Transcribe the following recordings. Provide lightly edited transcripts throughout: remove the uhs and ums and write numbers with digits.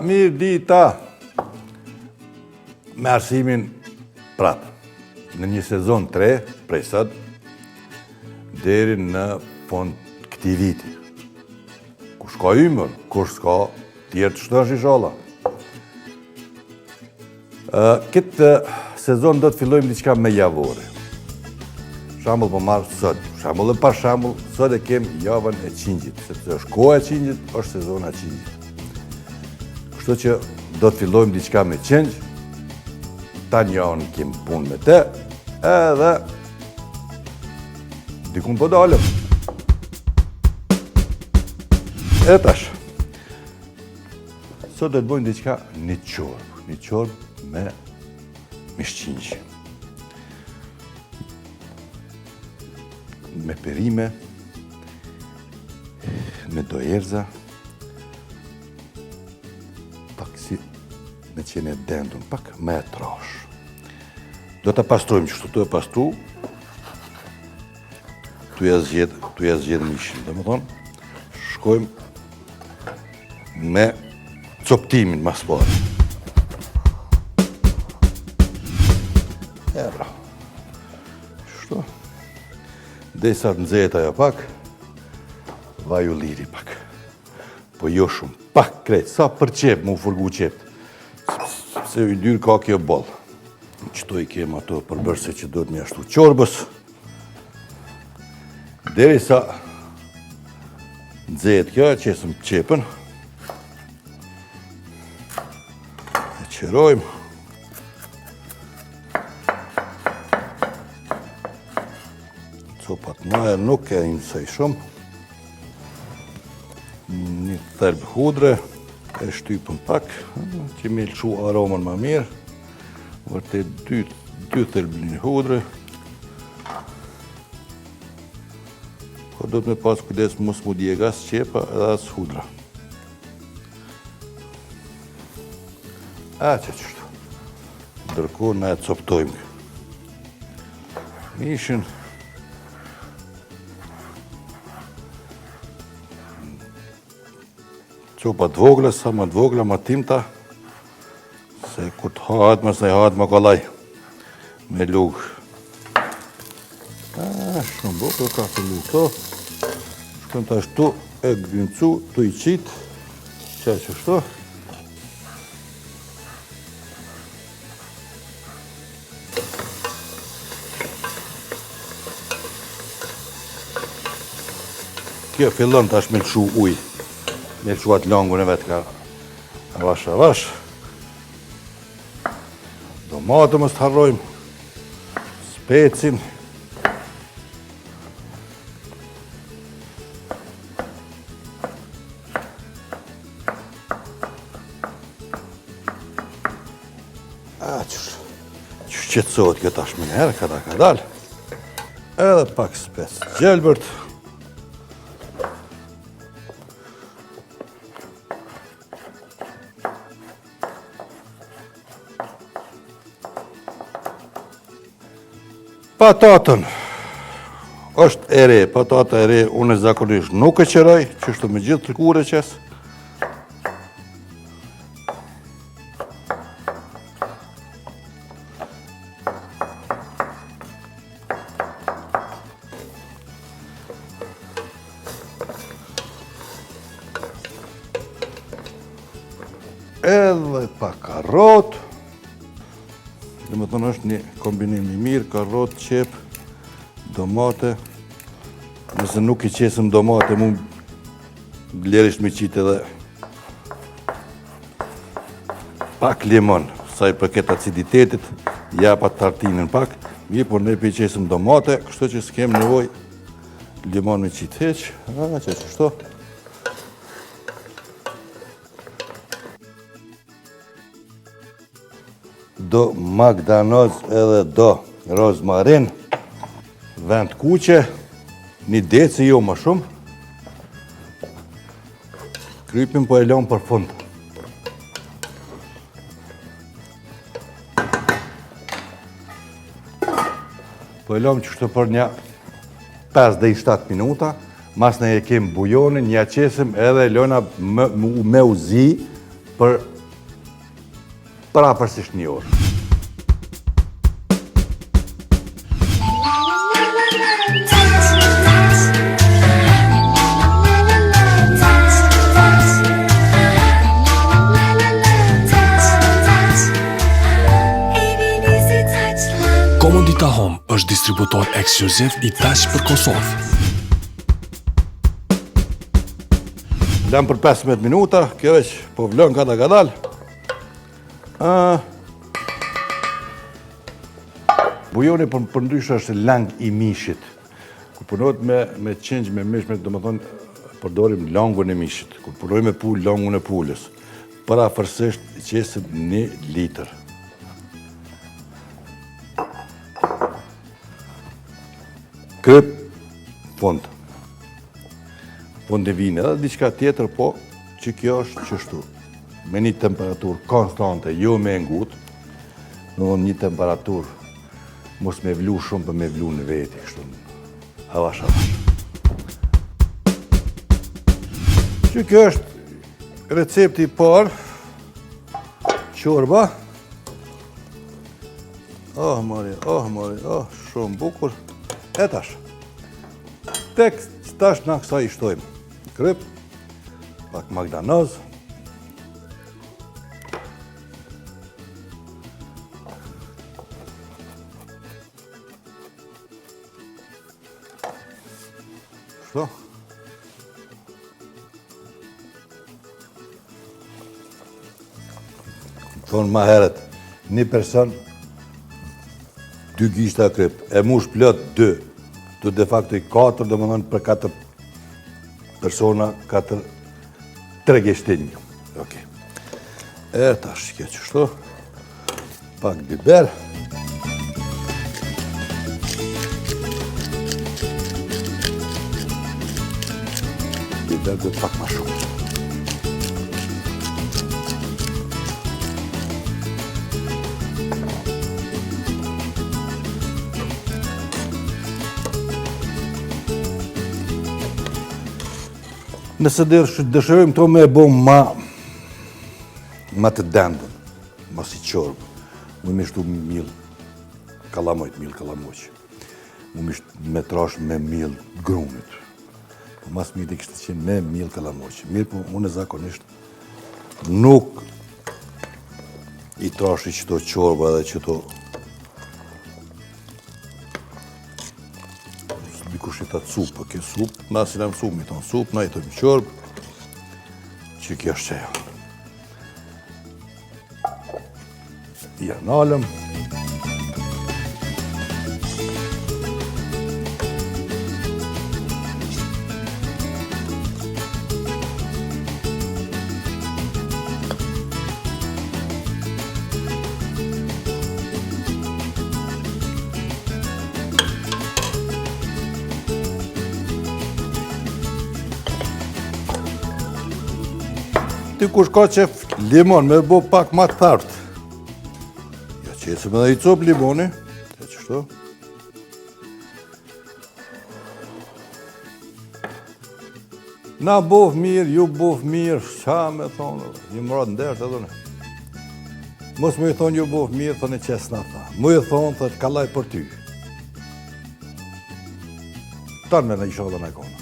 Mirë dita. Me arsimin prapë. Në një sezon 3, prej sot, deri në fund këtij viti. Kush ka ymër, kush s'ka, tjerë të shtosh inshallah. Këtë sezon do të fillojmë diçka me javore. Shembull po marr sot, shembull pa shembull, sot e kem javën e qingjit, sepse është koha e qingjit, është sezona e qingjit. Kështu që do të fillojmë diçka me qingj, ta një javën kem punë me te, edhe dikun po dalëm. E tash, sot do të bëjmë diçka një qorbë me mishqinj. Me perime, me dojerza, pak si me qene dendun, pak me trash. Do të pastrojmë që të e pastru, tu ja zgjedh mishin, dhe më thonë, shkojmë me coptimin mas parë. E bra, shto, dhe sa të nxehet ajo pak, vaju liri pak. Po jo shumë, pak krejt, sa për qep, mu furgu qep. Se i dyrë ka kjo boll. Qëto i kem ato përbërse që do të mjashtu qorbës. Deri sa nxehet kjo, qesëm qepën. E qerojmë. Copat maja nuk e imsej shumë. Një thelb hudre, e shtypëm pak, që me lëshu aromën ma mirë. Vërtet dy thelblin hudre. Po do të me pas kujdes mos mu djega as qepa edhe as hudra. A që qështu. Ndërkohë na e coptojmë. Mishin. Qopa të vogla, sa më të vogla, më timta, se kur të hahet, mëse hahet më kolaj me lugë. Shumë bukë, ka fillu këto. Shkëm të ashtu e gryncu, tu i qitë, që shto. Kjo fillon të ashtë me lëshu ujë. Me lëshuat langun e vetë ka avash. Domatë mos të harrojmë, specin. Që qëtësot kjo tash më njerë, ka dalë. Edhe pak spec gjelbërt. Patatën është e re, patata e re, unë e zakonisht nuk e qeroj, qështu me gjithë të kure qes. Edhe pa karot. Dhe më tonë është një kombinim i mirë, karot, qep, domate. Nëse nuk i qesëm domate, mu blerisht me qitë edhe pak limon, sa i përket aciditetit, japa tartinën pak. Mirë, por ne për i qesëm domate, kështu që s'kem nevoj limon me qitë heq. Që qështu. Do magdanoz edhe do rozmarin. vend kuqe, një deci jo më shumë. Krypin po e lëm për fund. Po e lëm qështu për një 5-7 minuta, mas ne e kem bujonin, një qesim edhe lëna me uzi për parapërsisht një orë. Komodita Home është distributor ekskluziv i Touch për Kosovë. Lëm për 15 minuta, kjo veç po vlën kadal. Bujoni për ndryshë është lang i mishit. Kur punojt me qenj, me mish, do më thonë, përdorim langun e mishit. Kur punojt me pull, langun e pullës. Parafërsisht qesim 1 litër. Kryp, fund. Fund e vine, edhe diçka tjetër, po që kjo është qështu. Me një temperaturë konstante, jo me ngut, në një temperaturë mos me vlu shumë, për me vlu në veti, kështu. Avash. Që kjo është recepti i parë, qorba. Mori, shumë bukur. E tash. Tek tash na kësa i shtojmë kryp, pak magdanoz, shto. Thonë ma heret, një person 2 gishta kryp, e mush plot 2, të de facto i 4, dhe më thonë për 4 persona, 3 gishtinjë. Ok. E tash, kjo qështu, pak biber. Biber dhe pak ma shumë. Nëse dëshirojmë to me e bo ma të dendën, ma si qorbë, mu me shtu mil kalamojt, mu me trash me mil grumit. Po mas mirë i kështë qenë me mil kalamojt. Mirë, po unë e zakonisht nuk i trashi qëto qorba dhe qëto dikush i ta supë, kjo supë, na si nëmë supë, mi tonë supë, na i tojmë qorbë, që kjo është qeja. I analëm. Kush ka qef limon, me bo pak ma të thartë. Ja qesëm edhe i copë limoni, e qështu. Na bof mirë, ju bof mirë, qa me thonë, një mërat ndërë të dhune. Mos më i thonë ju bof mirë, thonë e qesë na tha. Më i thonë, thonë, kalaj për ty. Tanë me në i shodhe në kona.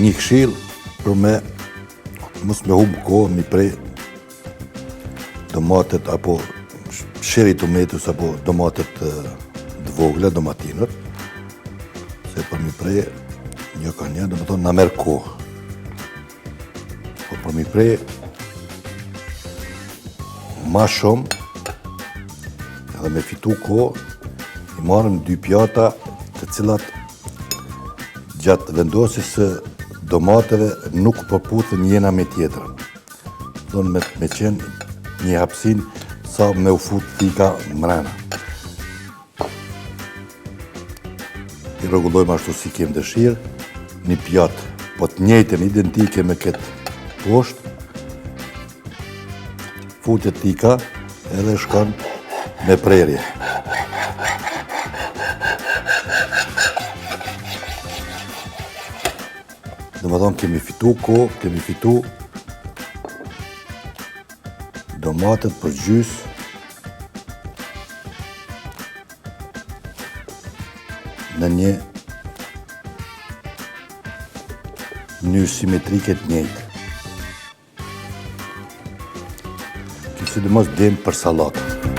Një këshill për me mos me humbë kohë mi prej domatet apo sheri tomatus apo domatet të vogla, domatinët, se për mi prej Jo ka një, do më thonë na merë kohë. Po për mi prej ma shumë, edhe me fitu kohë, i marëm 2 pjata të cilat gjatë vendosjes së domateve nuk përputhen njëna me tjetrën. Donë me qenë një hapsin sa me u fut thika mrena. I rregullojmë ashtu si kem dëshirë, një pjatë, po të njëjtën identike me këtë poshtë, futet thika edhe shkon me prerje. Dhe më thonë, kemi fitu kohë, kemi fitu domatet për gjysë, në një mënyrë simetrike të njëjtë. Kjo sidomos dem për sallatën.